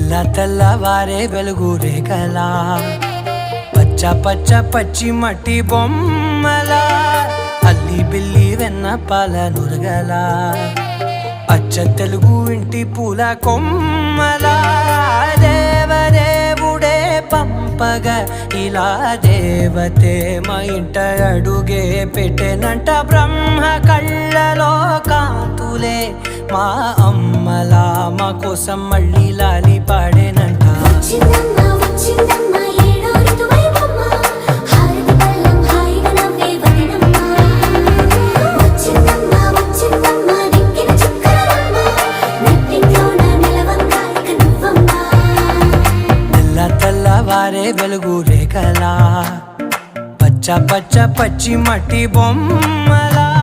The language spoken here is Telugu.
తెల్ల తెల్లవారే వెలుగు రేఖలా పచ్చ పచ్చ పచ్చి మట్టి బొమ్మలా అల్లి బిల్లి వెన్న పాల నురగలా అచ్చ తెలుగు ఇంటి పూల కొమ్మలా దేవదేవుడే పంపగా ఇలా దేవతే మా ఇంట అడుగే పెట్టెనంట బ్రహ్మ కళ్ళలో కాంతులే మా అమ్మలా మా కోసం మళ్ళీ లాలి పాడేనంట తెల్లవారే వెలుగు రేఖలా పచ్చ పచ్చ పచ్చి మట్టి బొమ్మలా